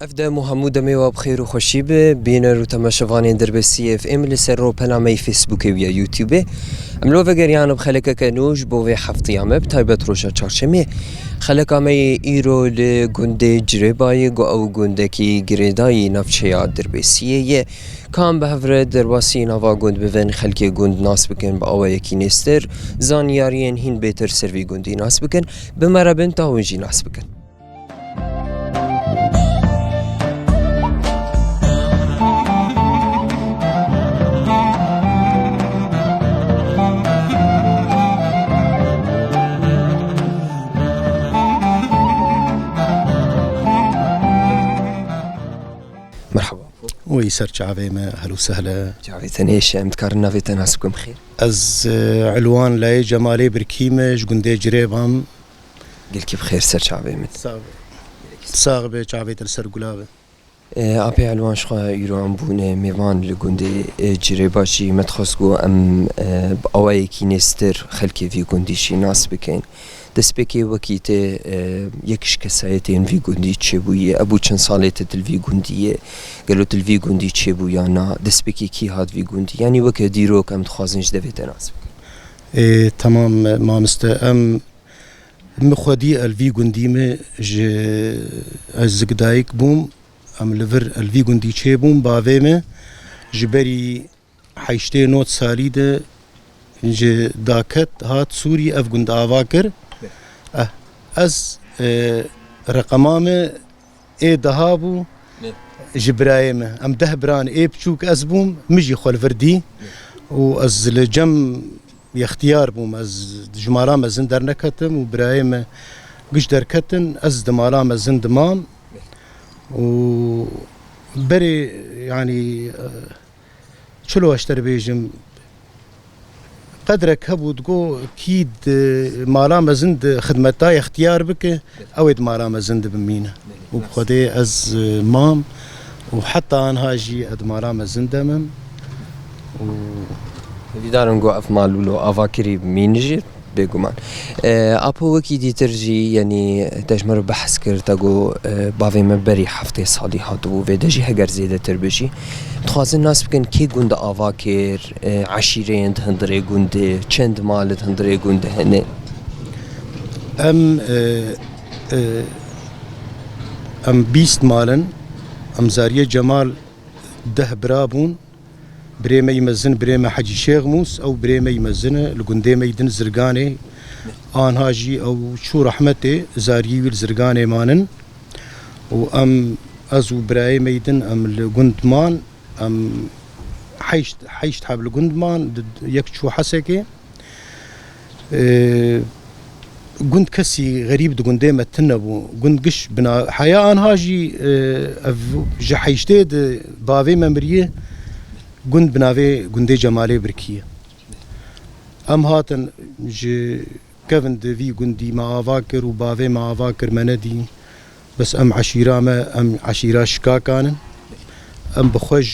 افدا محمود میواب بخیر و خوشی به بین رو تماشاوان دربسی اف ام لسر رو پنامه فیسبوک و یوتیوب املو وگریان بخلک کنوج بو هفته ام بتایبت روشا چارشمی خلک ام ایرو لگنده جربای گو او گنده کی گریدای نفچه دربسیه کام به هفر درباسی نوا گند بون خلک گند ناس بکن با او یکی نستر زانیارین هین بهتر سروی گندی ناس بکن به مربن تاونجی ناس بکن. مرحبا. ويسر جعبي ما هلا وسهلا. جعبي تنيش متكرنا في تناسبكم خير. از علوان لاي جمالي بركيمة جندي جريبهم. قلك بخير سر جعبي من. صاغبة جعبي تلسر قلابة. أبي علوان شقا يروان بونه ميوان لجندي جريباشي متخصقو أم بأواي كينستر خلكي في جندي شي ناس بكين. دسبكي وكيته يكش كسايتين في جندي تشبويه أبو چند سالته تلفي جندية قالوا تلفي جندي تشبويه أنا دسبكي كي هاد في جندي يعني وكديرو كم تخازنش دفيت ناس. تمام ما مستأم مخدي الفي جندي ما ج الزقدايك بوم ام لفر الفي جندي تشبوم باوي جبري حيشتي نوت ساليده ج داكت هات سوري اف جند آواكر از رقمامه اي دهابو جبرايمه ام ده بران اي بچوك ازبوم مجي خول فردي و از لجم يختيار بوم از جمارام زندر نكتم و برايمه قش دركتن از دمارام زندمام و بري يعني شلو اشتر بيجم قدرك هبو تقو كيد مارام زند خدمتاي اختيار بك اويد مارام زند بمينه وبخدي از مام وحتى ان هاجي اد مارام زند مم و دارن جو اف مالولو افاكري مينجي بيجومان ابو وكي دي ترجي يعني تجمر بحث كرتاغو باوي مبري حفتي صالي هاتو ودجي هجر زيده تربشي تخاز الناس بكن كي غوند افاكر عشيرين هندري غوند چند مالت هندري غوند هنه ام بيست مالن ام زاريه جمال ده برابون بريمه يمزن بريمه حجي شيخ موس او بريمه يمزن لغندي ميدن زرقاني ان هاجي او شو رحمتي زاريويل زرقاني مانن وام ازو براي ميدن ام لغندمان ام حيشت حاب لغندمان يك شو حسكي قند كسي غريب دغندي متنبو قند قش بنا حياه ان هاجي جحيشتي بافي ممريه قند بناوي قندي جمالي بركيه ام هاتن ج كفن دي قندي ما افاكر وبافي ما افاكر مندي بس ام عشيره ما ام عشيره شكا كان ام بخج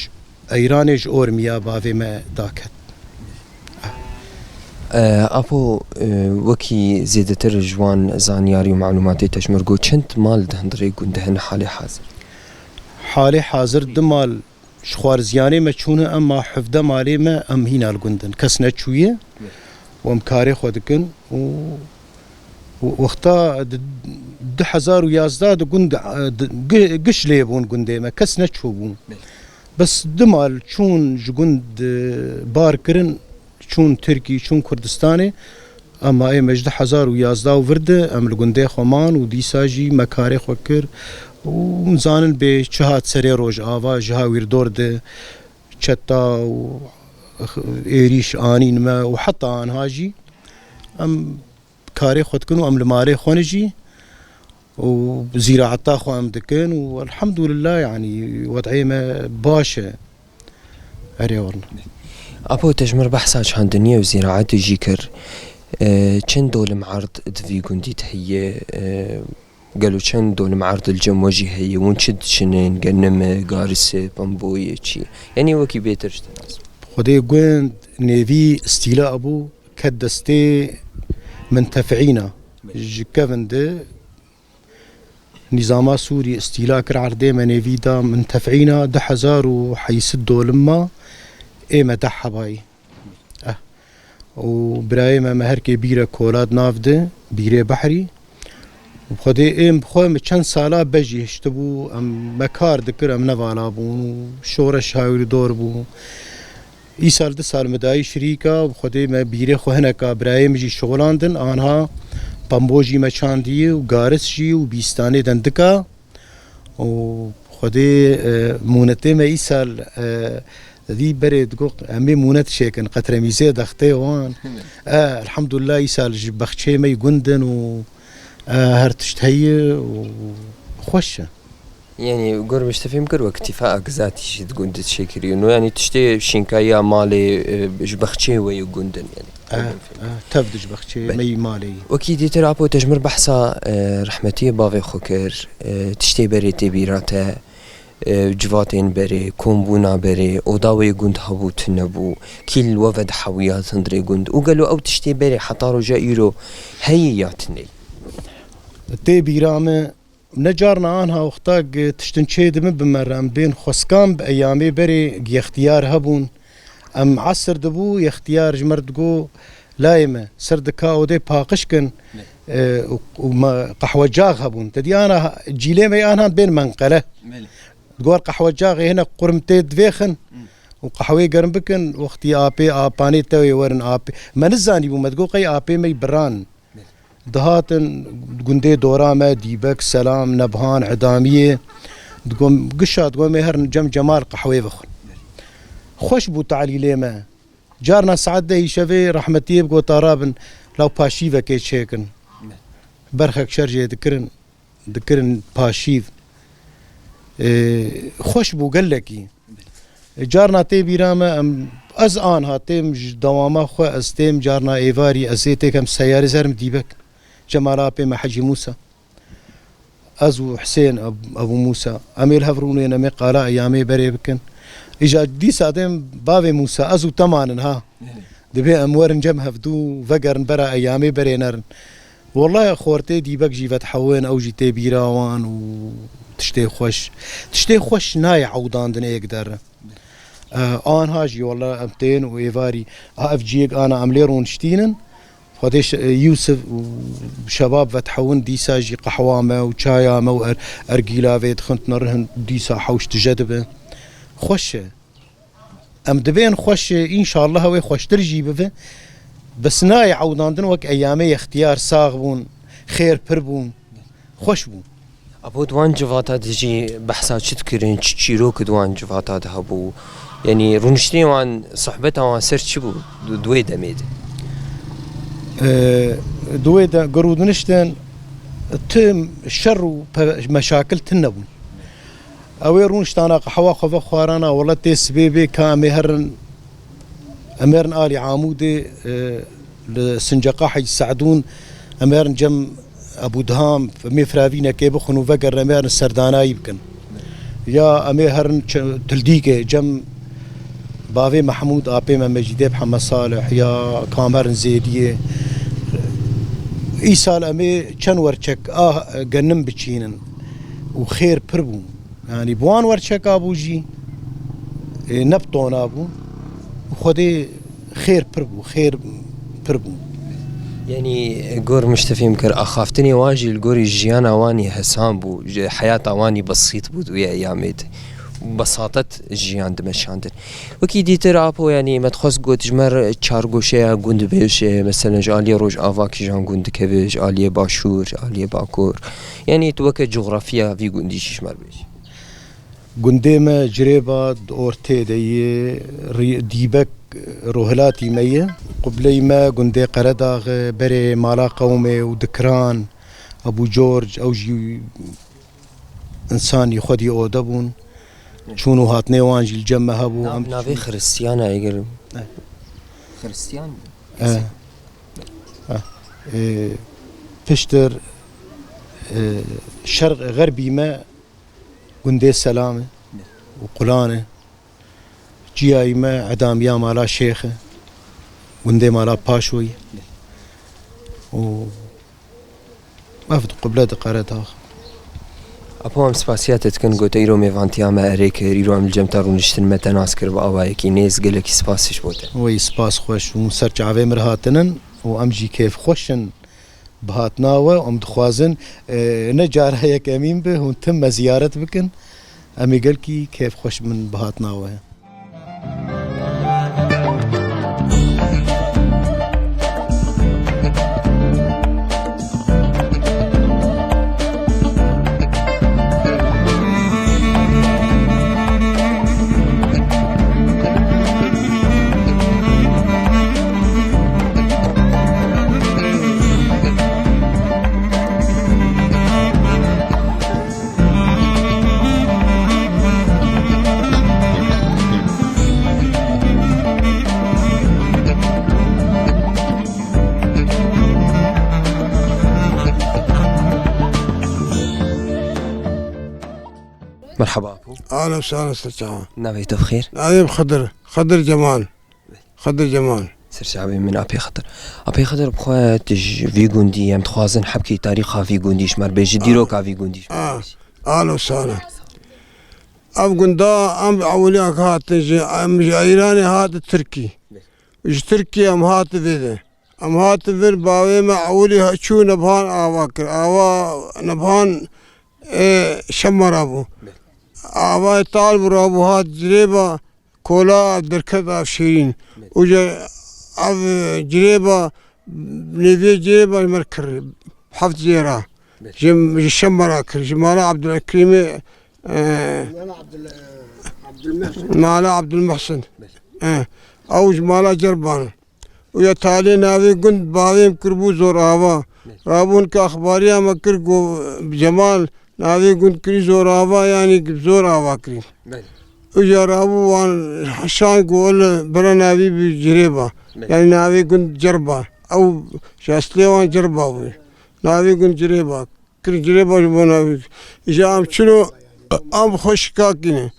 ايرانج اورميا بافي ما داكت ابو وكي زيدتر جوان زانياري ومعلوماتي تشمرقو چند مال دهندري قندهن حالي حاضر دمال شخوارزياني ما تشونه اما حفده مالي ما ام هنا الجندن كسنه شويه وام كاري خودكن وقتا 2011 جند قش ليبون جندي ما كسنه شوبون بس دمال شون جند باركرن شون تركي شون كردستاني اما اي مجد 2011 ورده ام الجندي خمان ودي ساجي مكاري خوكر ومزانن به چهات سری روز آوا جهاویر دورد چتا و ایریش آنین ما و حتی آن هاجی ام کاری خود کنو ام لماری خونجی و زراعتا خو ام دکن والحمد لله يعني وضعي ما باشه اريورنا ابو تجمر بحثاش عن دنيا وزراعات جيكر چند دول معرض دفي قندي تهيه قالوا چند دول معرض الجم وجهي ونشد شنين قنم قارسة بامبوية شي يعني وكي بيترش تناس خدي قوين نيفي استيلاء ابو كدستي منتفعينا كفن ده نظام سوري استيلاء كر عردي منيفيدا من تفعينا 10,000 وحيسدوا لما إيما تحباي وبرايما مهركي بيرة كولاد نافده بيرة بحري وبخدي إيم بخوي چند سالا بجي اشتبو ام مكار دكر ام نوالا بون وشورش هاوري دور بون ای سال 2 سال مداي شريكا وبخدي ما بيرة خو هنكا برايم جي شغلاندن آنها بامبوجي مچاندي وغارس جي وبيستاني دندكا وبخدي مونتي ما ای سال ذي بريد قوق امي مونت شيكن قطر ميزه دختي وان الحمد لله يسال بخشي ما يقندن و هرتشتهي وخوشه يعني قرب مشتفهم كر واكتفاءك ذاتي شي تقول تشكري انه يعني تشتي شينكايا مالي جبختشي ويقندن يعني تفدج بختشي مي مالي وكيدي ترابو تجمر بحثا رحمتي بافي خوكر تشتي بريتي بيراته جواتين بري كومبونا بري وداوي قند هبوت نبو كل وفد حويات اندري قند وقالوا او تشتي بري حطارو جايرو هياتني تي بيرامه نجارنا عنها وختاق تشتنشيد من بمرام بين خسكام بايامي بري اختيار هبون ام عصر دبو اختيار جمردقو لايمه سردكا ودي باقشكن وما قحوه جاغ هبون تدي انا جيلي مي انا بين منقله تقول قحوه جاغي هنا قرمتي دفيخن وقحوي قرنبكن واختي اباني توي ورن ابي ما نزاني بو ما تقول قي ابي مي بران دهاتن قندي دوراما ديبك سلام نبهان عداميه تقوم قشا تقوم مهر جمال قحوي بخن خوش بو تعليلي ما جارنا سعد يشفي رحمتي بقو طرابن لو باشيفا كي تشيكن برخك شرجي ذكرن باشيف خوش بو قلكي جارنا تي بيراما ام از آن هاتم دواما خو از تيم جارنا ايفاري ازيتي كم سياري زرم ديبك جمال ابي مع حجي موسى ازو حسين ابو موسى امير هفروني انا قالا ايامي بري بكن اجا دي سادم بابي موسى ازو تمانن ها دبي امورن جم هفدو فقرن برا ايامي برينرن والله خورتي ديبك جيفت حوين او جيتي بيراوان تشتي خوش ناي عودان دن يقدر آن هاجي والله امتين وإيفاري اف جيك انا امليرون شتينن خديش يوسف وشباب فتحون ديسا جي قحوامه وشايامه وارجيلا فيت خنت نرهن ديسا حوش تجدبه خوشه ام دبين خوش ان شاء الله هو خوش ترجي بفه بس ناي عودان دن وك ايامي اختيار صاغبون خير بربون خوش بون ابو دوان جواتا تجي بحثات شتكرين تشيروك دوان جواتا هبو يعني رونشتي وان صحبتها وان سر شبو دويدا ميد دويدا قرود نشتن تم الشر مشاكل تنبون اوي رونشتانا قحوا خفا خوارانا والله تيس بيبي كامي هرن اميرن آلي عامودي لسنجقا حي سعدون اميرن جم ابو دهام مي فرافينا كي بخنو فقر اميرن السردانا يبكن يا امي هرن تلديكي جم بافي محمود ابي مجيدي محمد صالح يا كامرن زيديه ايسال امي كان ورشك جنم بتشينن وخير بربو يعني بوان ورشك ابوجي نبطون ابو وخدي خير بربو خير بربو يعني قور مشتفيم كر اخافتني واجي القوري جيان اواني حسام بو حياة اواني بسيط بود ويا اياميت بساطة جيان دمشاندن وكي ديتر ابو يعني ما تخص قوت جمر چارگوشه گوند بيش مثلا جاليه روج افاكي جان گوند كبيش آليه باشور آليه باكور يعني توك جغرافيا في گوندي شمر بيش گونديما جريبا اورتي دي ديبك روهلاتي ميه قبلي ما گوندي قرداغ بري مالا قومي ودكران ابو جورج او جي انسان يخدي اودبون شونو هاتني وانجي الجمه هبو ام نافي خريستيانا يقول خريستيان فشتر شرق غربي ما گوندي السلامه وقلانه جياي ما عدام يا مالا شيخه گوندي مالا باشوي و وفد قبلة قرتها أبو هم سپاسیات تکن گوته ایرو میوانتی هم اريك ایرو هم الجمتا رو نشتن متناس کر با آوای کی نیز گله کی سپاسش بوده. وی سپاس خوش و سرچ عوی مرهاتنن و امجی کیف خوشن بهاتناوه ام دخوازن نجار یک امین به هون تم زیارت بکن امی گل کی کیف خوش من بهاتناوه. مرحبا أبو. أهلا وسهلا سرشعبان. نبيته بخير؟ نبي خضر جمال. خضر جمال. سرشعبان من أبي خضر. أبي خضر بخواه تج في جندي هم تخوازن حبكي تاريخها في جنديش مر بيجي ديروكا في جنديش. أهلا وسهلا. أب جندا أم أولياء هات تج أم إيراني هات تركي. إيش تركي أم هات ذي. أم هات ذي باوي ما أولي شو نبهان آواكر نبهان شمر أبو. آواز طالب رابو هات جريبا كولا دركض شيرين وجا جريبا نبي جريبا المركر حفظ زيرا جم شمرا جمالا عبد الكريم مالا عبد المحسن او جمالا جربان ويا تالي ناوي قند باويم كربو زور آوا رابون كأخباريا مكر جمال ناوي قند كري زور آوا يعني زور آوا كري ويا رابو وان حشان قول برا ناوي بجريبا يعني ناوي قند جربا او شاسلي وان جربا ناوي قند جريبا كري جريبا ناوي إجا ام شنو ام خوش كاكيني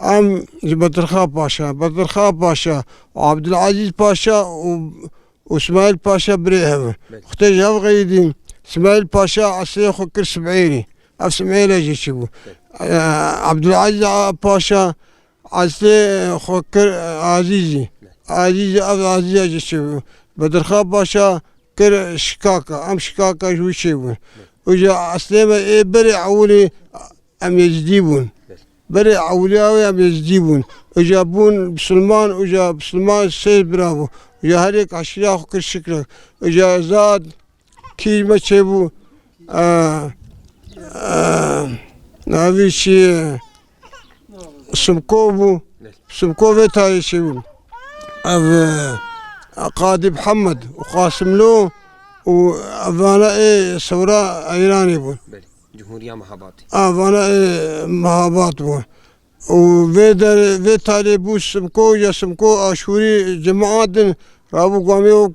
ام بدرخا باشا وعبد العزيز باشا واسماعيل باشا بريهم اختي جاب غيدين اسماعيل باشا عسلي خكر سبعيني اف سمعيل اجي شبو عبد العزيز باشا عسلي خكر عزيزي اف عزيز اجي شبو بدرخا باشا كر شكاكا ام شكاكا شو شبو وجا عسلي ما بري عولي ام يجديبون بري عولياوي ام يجديبون وجابون بسلمان وجا بسلمان سيد برافو وجا هريك عشريا خكر شكرا وجا زاد كيما تشيبو نافي شي سمكوفي تاي شيبو قاضي محمد وقاسم له وافانا سوراء ايراني بون جمهورية مهاباتي فانا مهابات بون وفي تالي بو سمكو اشوري جماعات رابو قامي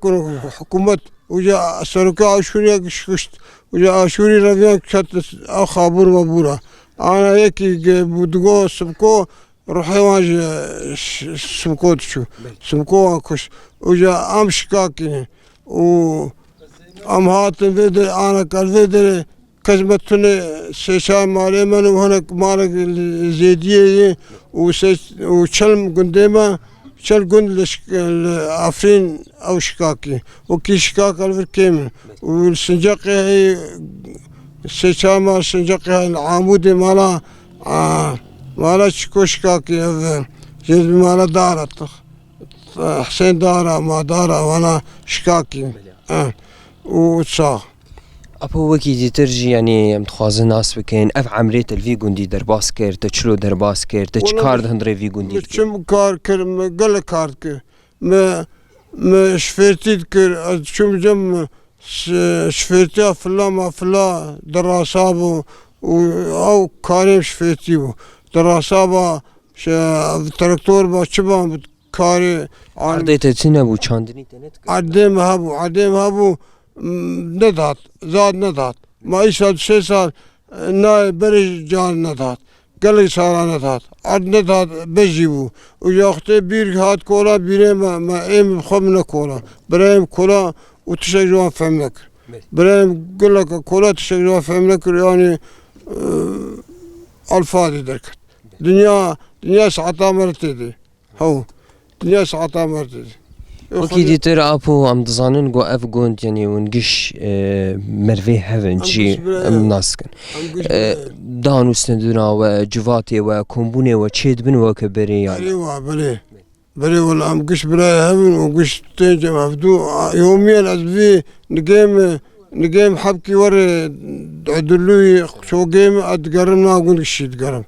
حكومة وجا سركا اشوري شكشت وجا اشوري رفيان كشت او خابور مبورا انا هيك بدقو سمكو روحي واج سمكو تشو سمكو كش وجا ام شكاكي و ام هاتن فيدر انا كان فيدر كزمتني سيشا مالي من وهناك مالك زيدية وشلم قنديمة شل قند العفرين أو شكاكي وكي شكاك الفر كامل والسنجاقي هي سيشا ما السنجاقي العامودي مالا شكو شكاكي جيد مالا دارة حسين دارة ما دارة وانا شكاكي وتصاغ أبو وكي دي ترجي يعني متخوازن ناس بكين أف عمريت الفي جندي درباس كير تشلو درباس كير تشكارد هندري في جندي شم كار كر قال كار كر ما شفيرتي كر شم جم شفيرتي فلا ما فلا دراسابو أو كارم شفيرتي دراسابا تراكتور با شبان كاري عرضي تتسنى بو چاندني تنت عدم هابو ندات زاد ندات ما يسال 6 سال ناي بري جان ندات قال سال ندات عد ندات بجيبو وياختي بير هات كولا بيري ما ايم خمنا كولا برايم كولا وتشجعوا فهمك برايم قال لك كولا تشجعوا فهمك يعني الفاضي دركت دنيا ساعتها مرتدي هو دنيا ساعتها مرتدي وكي ديتر ابو ام دزانن جو اف جوند يعني ونقش مرفي هفن شي ام ناسكن دانو سندنا وجواتي وكومبوني وتشيد بن وكبري يعني بري والله ام قش بلا هفن وقش تنجم عفدو يوميا ازبي نقيم حبكي وري عدلوي شو قيم اتقرمنا اقول شي تقرم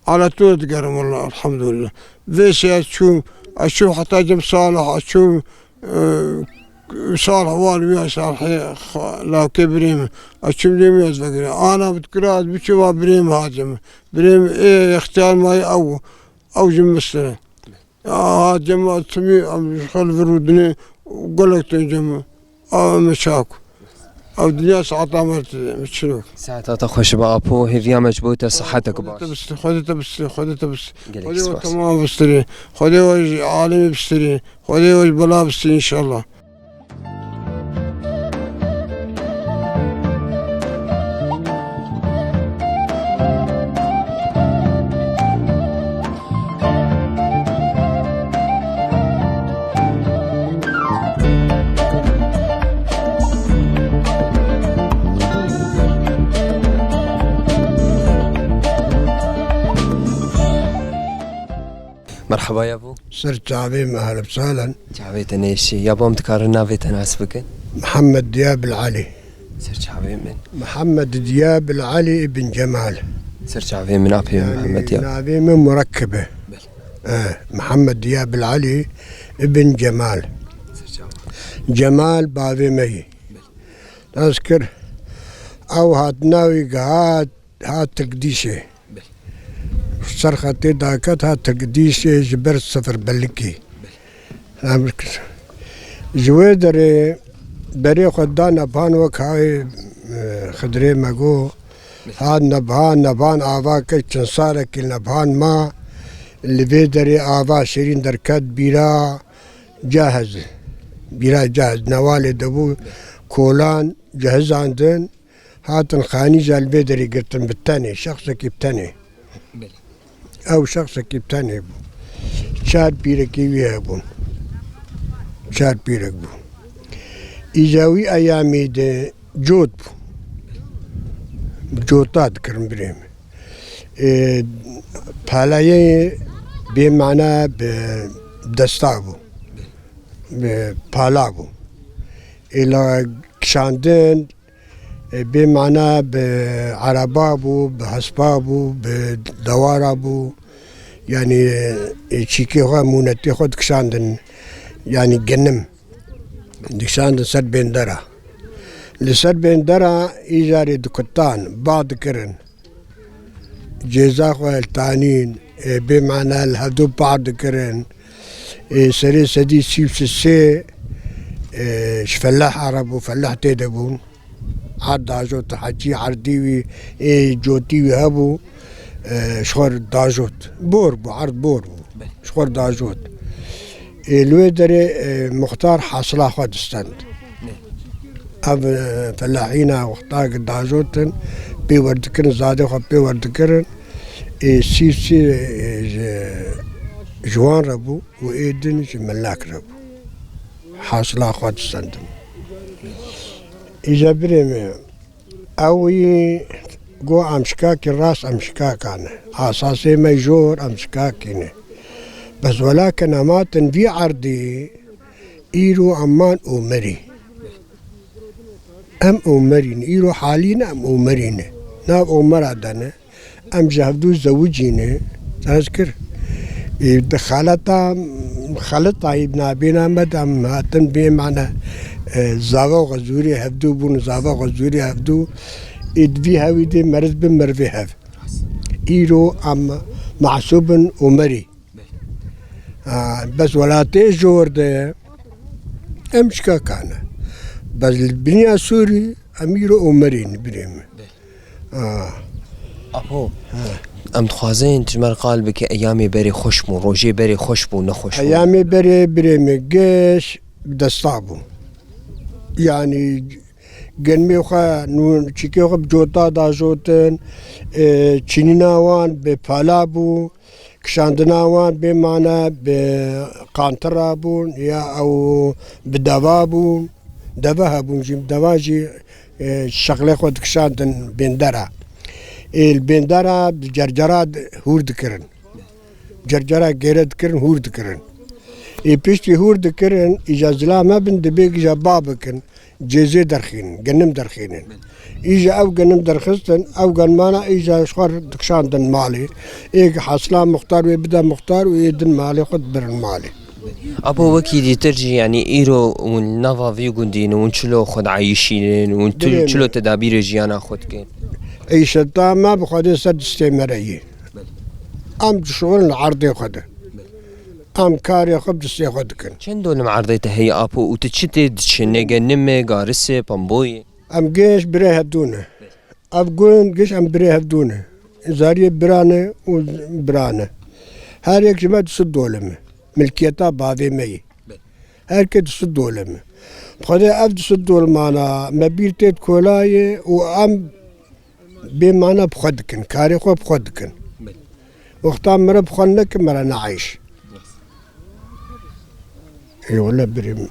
على طول تقرم والله الحمد لله فيش اشوف حتى جم صالح اشوف صالح والي صالح لا كبريم اشوف لي ميز فقري انا بتكراز بشوف بريم هاجم بريم ايه اختيار ماي او جم مثلا هاجم تسمي خلف الودني وقال لك تنجم مشاكو او دنيا ساعتها متشلوك ساعتها تخش بابو هي مجبوطه صحتك باش خذيتها بس تمام بستري خذي وجه عالمي بستري خذي وجه بلا بستري ان شاء الله. مرحبا يا ابو. صرت تعبين اهلا وسهلا. تعبيتنا ايش يا ابو متكررنا في تناسبك؟ محمد دياب العلي. صرت تعبين من؟ محمد دياب العلي ابن جمال. صرت تعبين من ابي يعني محمد دياب. تعبين من مركبه. محمد دياب العلي ابن جمال. جمال بابي مي. اذكر او هاتناوي هات تقديشه. صرخة داكتها تقديش جبر صفر بلكي جويدري بري خدان نبان وكاي خدري ماغو هاد نبان آوا كي صارك النبان ما اللي بيدري آوا شيرين دركات بيرا جاهز نوالي دبو كولان جاهز عندن هاتن خاني جال بيدري قرتن بالتاني شخصك بتاني او شخصك بتاني بو شاد بيركي ويا بون شاد بيرك بو إجاوي أيامي ده جوت بو جوتات كرم بريم بالاي بمعنى بدستابو ببالابو إلى كشاندن بمعنى بعربابو بحسبابو بدوارابو يعني تشيكي هو مونتي خود كشاندن يعني جنم كشاندن سر بين درا لسر بين درا إيجاري دكتان بعض كرن جيزاخو التانين بمعنى الهدو بعض كرن سري سدي سيف سي فلاح عرب وفلاح تيدبون عرض داجوت حجي عرديوي جوتيوي هبو شخور داجوت بو عرض بور بو شخور داجوت الويدري مختار حاصلة خود استند اب فلاحينا وقتاق داجوتن بيوردكن زادي خو بيوردكن سي جوان ربو وايدن ملاك ربو حاصلة خود استند إذا بريمي أوي جو أمشكاك الراس أمشكاك أنا أساسي ميجور أمشكاكيني بس ولكن أماتن في عردي إيرو أمان أمري أم أمرين إيرو حالين أم أمرين ناب أمر عدنا أم جهدو زوجيني تذكر خلطة ابن أبينا مدام هاتن بي معنا زاوا غزوري هفدو بون زاوا غزوري هفدو ادفي هاوي دي مرز بمرفي هف ايرو ام محسوب عمري بس ولا تيجور ده امشكا كان بس البنية سوري اميرو عمرين بريم ابو ام تخوازين تجمر قلبك ايامي بري خوشمو روجي بري خوشبو نخوشبو ايامي بري بريم جيش بدستابو يعني قلمي وخا نون تشيكي وخا بجوتا داجوتن تشينيناوان ببالابو كشاندناوان بمعنى بقانترابون يا أو بدوابون دواهبون جيم دواجي الشغلة خود كشاندن بندرة البندرة بجرجرات هورد كرن جرجرة جيرد كرن هورد كرن بيشتي هورد كرن إجا زلا بن دبيك إجا بابكن جزي درخين جنم درخينن إجا أو جنم درخستن أو جن مانا إجا شخر دكشان دن مالي إيج حصلان مختار ويبدا مختار ويدن مالي خد برن مالي أبو وكيدي ترجي يعني إيرو ونافا فيو قندين ونشلو خد عايشين ونشلو تدابير جيانا خد كين عيشة ما بخدي سد استمرارية أم شغل عرضي خده أم كاري خبز سيخدكن چند دول معرضيته هي أبو وتشتي دشنيجا نمي غارسي بامبوي أم جيش بريه بدونه أبقون جيش أم بريه بدونه زاري برانه وبرانه هر یک جماعة تصدولم ملكيتها بعضي مي هر كده تصدولم بخدي أبد تصدول معنا مبيرتي كولاي وأم بمعنى بخدكن كاري خو بخدكن وقتا مرة بخنك مرة نعيش ولا بريم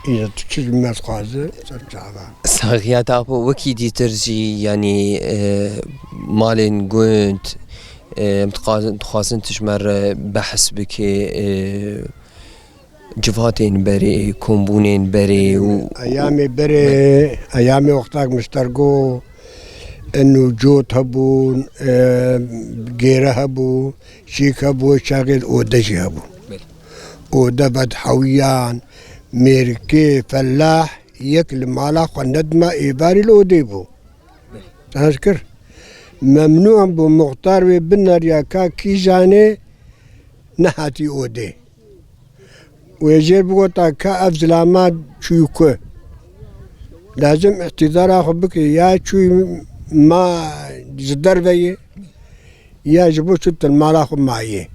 إذا تشيل ما تقازه ترجعها صاغيات أبو وكيدي ترجي يعني مالين قنت متقاسن تشمر بحث بك جفاتين بري كومبونين بري أيامي بري أيامي وقتاك مشترقو إنه جوت هبون غيره هبو شيك هبو شاغل ودجي هبو ودبد حويان ميركي فلاح يكل مالاق الندمة إيباري الأوديبو تذكر ممنوع بمختار وبنر ياكا كيجاني نهاتي أودي ويجير بقوتا كأفزلامات شوكو لازم اعتذار أخو بك يا شوي ما زدر بيه يا جبو شت المالاق معي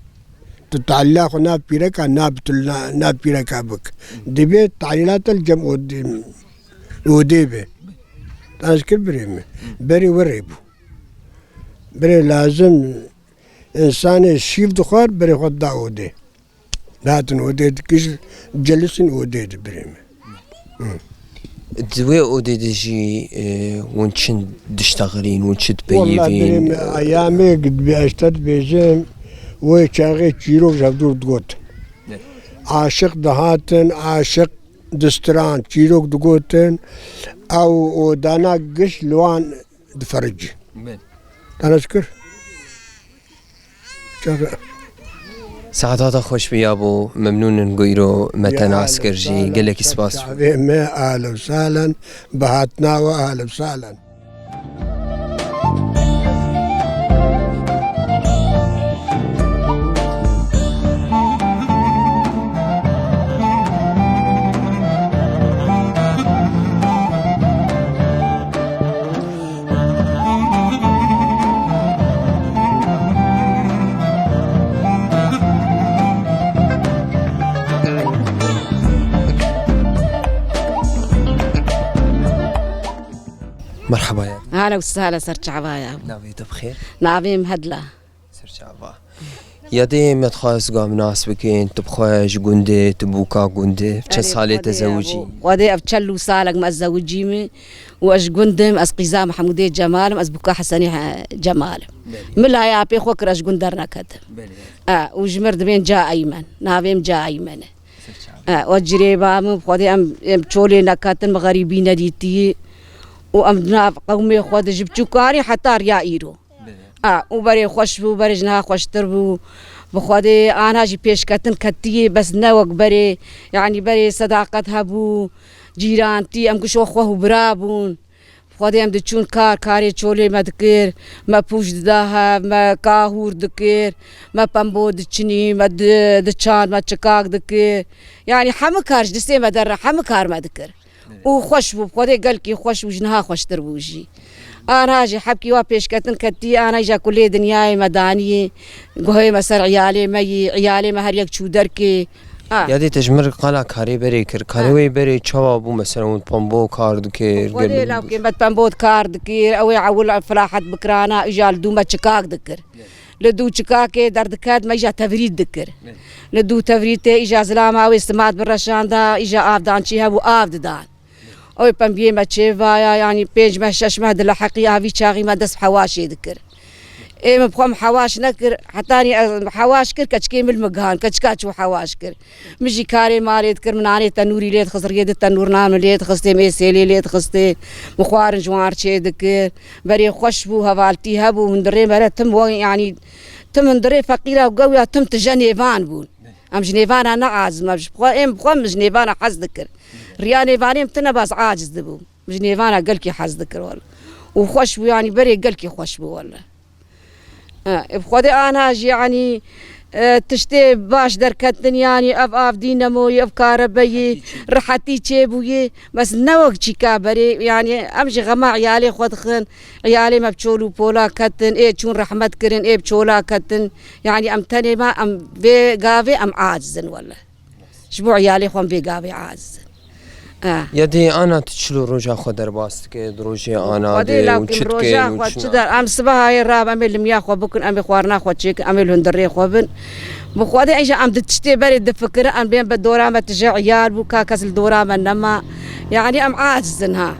تتعلق ناب بيركا ناب بيركا بك دبي تعليلات الجم وديبه تذكر بريمه بري وريبو بري لازم إنسان الشيف دخار بري خد ودي لاتن ودي كيش جلسين ودي بريمه دوي أوديجي ونشن دشتغلين ونشد والله بيفين بريمه أيامي قد بيشتد بيجيم ويشاغي تشيرو جابدور دقوت عاشق دهاتن عاشق دستران تشيرو دقوتن أو دانا قش لوان دفرج أنا أذكر ساعات خوش بي أبو ممنون نقيرو متنا عسكرجي قلك سباس ما أهلا وسهلا بهاتنا وأهلا وسهلا مرحبا يا هلا وسهلا سرت عبايا ناويت بخير نافي مهدلة سرت عبا يا ديم يتخاص قام ناس بكين تبخاش قندي تبوكا قندي بچه سالي تزوجي ودي أبتشلو سالك ما أزوجيمي وأش قندم أس قزام حمودي جمال أس بوكا حسني جمال ملا يا بي خوكر أش قندرنا كده وجمرد بين جاء أيمن نافيم جاء أيمن وجري بام خدي أم تشولي نكاتن مغاربين ديتي وأمنا قومي خود جبتو كاري حتى ريا إيرو وبري خوش بو بري جنها خوش تربو بخودي أنا جي بيش كتن كتي بس نوك بري يعني بري صداقتها بو جيرانتي أم كشو أخوه برابون بخودي أم دچون كاري چولي ما دكير ما پوش داها ما كاهور دكير ما بامبو دچني ما دچان ما چكاك دكير يعني حم كارج دسي ما در حم كار ما دكير وخوش بو بخودي قال كي خوش وجنها خوش تربوجي أنا هاجي حبكي وابيش كتن كتي أنا جا كل دنياي مدانية قهوي مسر عيالي ما هر يك شو دركي یادی تجمر قلا کاری بری کر کاری وی بری چوا بو مثلا اون پامبو کار دکر ودي لو كان بتنبود كار دكير او يعول فلاحة بكرانا اجال دوما شكاك دكر لدو شكاك دردكات ما اجا تفريد دكر لدو تفريد اجا زلاما واستماد بالرشان دا اجا افدان شيها بو افدان او بامبيه ما تشيفايا يعني بيج ما شاش ما دل حقيقه في شاغي ما دس حواشي دكر ايه ما بخم حواش نكر حتاني حواش كر كشكي من المقهان كشكاتش وحواش كر مجي كاري ماري تكر من عاني تنوري ليت خسر يد التنور نام ليت خستي ميسيلي ليت خستي مخوار جوار شي دكر بري خوشبو هوالتي هبو من دري مرة تم يعني تم دري فقيرة وقوية تم تجنيفان بون ام جنيفان انا عاجز ما بخم جنيفان حز دكر رياني فاني متنا بس عاجز دبو جنيفان قلكي حز دكر والله وخوشبو يعني بري قلكي خوشبو والله بخودي أنا يعني تشتي باش دركتن يعني أف دينامو يف كهربائي رحتي تشيبوي بس نوك شيكا بري يعني أمشي غما عيالي خود خن عيالي ما بتشولو بولا كتن إيه تشون رحمة كرن إيه بتشولا كتن يعني أم تاني ما أم في قافي أم عاجزن والله شبو عيالي خوان في قافي عاجزن یادی آن تشلو روجا خود در باست که روجی آن ودي لو كن روجا خود شدر ام صباح هاي الراب ام المياه خو بكن ام خوارنا خو تشيك ام الهندري خو بن بخودي ايش ام تشتي بري فكره ام بين بالدوره ما تجي عيال بوكا كاس الدوره منما يعني ام عاجزنها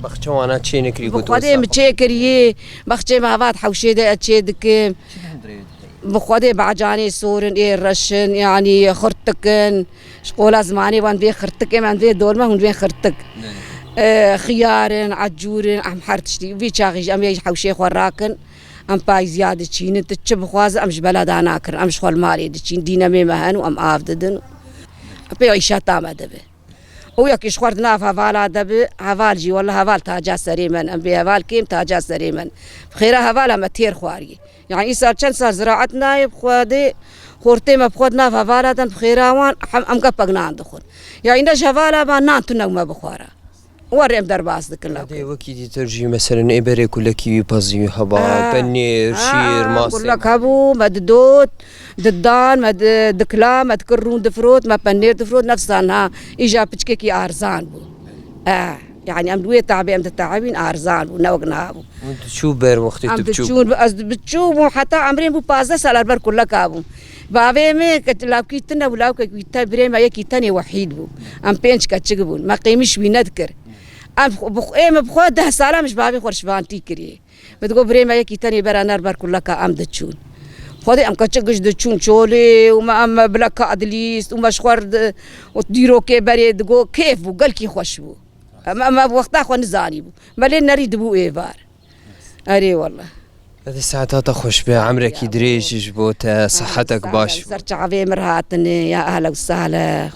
بخشوا انا تشينك لي قلت بخودي متشكريه بخشي ما فات حوشي ده اتشيدك بخودي بعجاني سورن ايه رشن يعني خرتكن شقولا زماني وان بي خرتك من بي دول ما هون بي خرتك خيارن عجورن ام حرتشتي في شاغي ام يج حوشي خوراكن ام باي زياده تشين تتشب خواز ام بلد انا كر ام شغل مالي تشين دينامي مهن وام افددن بي عيشه تامه دبه وياك شخوردنا فالا دبه هفال جي والله هفال تاجا سريمن ام بي هفال كيم تاجا سريمن خيره هفال ما تير خواري يعني صار كان صار زراعتنا بخودي خورتي ما بخودنا فالا دن بخيراوان ام قبقنا دخل يعني ده شفالا ما نانتنا ما بخوارا وريم درباس دكن لا دي وكي ترجي مثلا ابري كلكي بازي هبا بنير شير ماس بقول لك هبو مددوت ددان مد دكلا مد كرون دفروت ما بنير دفروت نفسها اجا بتشكي ارزان بو يعني ام دوي تعبي ام تتعبين ارزان ونوقنا ابو شو بير وقت تبتشون بتشوفوا حتى عمرين بو 15 سال بر كلك ابو بابي مي كتلاو كيتنا ولاو كيتا بريما يكيتني وحيد بو ام بينش كتشغبون ما قيمش وينذكر ام بخ بخو ده سالا مش بابي خرشبان تيكري بتقول بريما يكيتني برانر بر كلك ام دتشون خودي ام كتشغش دتشون شولي وما ام بلاك ادليس وما شخور وديرو كي بري دغو كيف بو قالكي خوش بو ما وقتها خو نزاني بو مالين نريد بو ايفار اري والله هذه الساعات خوش بها عمرك يدريج جبوت صحتك باش صرت عفي مرهاتني يا اهلا وسهلا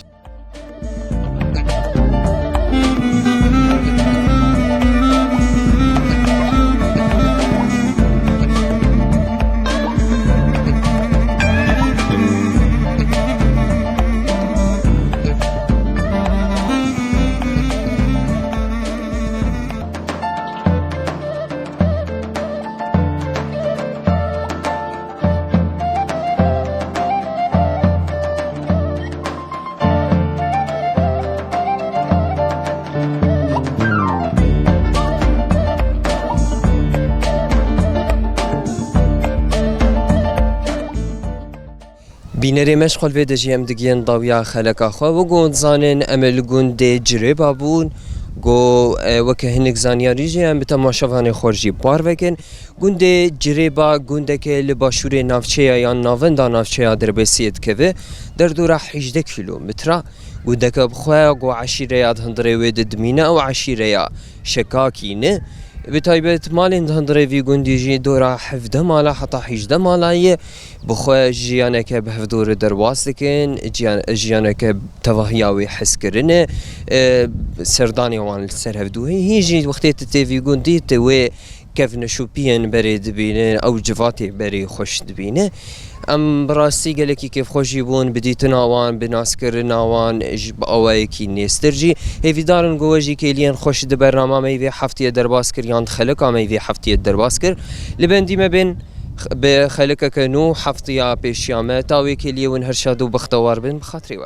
بینری مشغول به دجیم دگین ضویا خلق آخوا و گوند زانن عمل گوند جربا بون گو وکه هنگ زانیاری جیم به تماشاوان خورجی بار وکن گوند جربا گوند که لباشور نافچه یا ناوند نافچه دربسیت که در دوره 18 کیلومتر گوند که بخواه گو عشیره یاد هندره وید دمینه او عشیره یا شکاکینه بتایبت مالین هندره وی گوندی جی دوره 17 مالا حتی 18 مالایه بخواه جیانه که به دور درواز دکن جیانه که توهیاوی حس کرنه سردانی وان سر هفدوه هیجی وقتی تتوی گوندی توی کف نشوپین بری دبینه او جواتی بری خوش دبینه ام براستی گلکی کف خوشی بون بدیت ناوان بناسکر ناوان باوی کی نیسترجی هیوی دارن گوجی که لین خوش دبرنامه میوی هفته درباز کر یاند خلق میوی هفته درباز کر لبندی ما بین بخلك كنو حفظيا بيشيامة تاوي كليه ونهرشادو بختوار بن بخاطري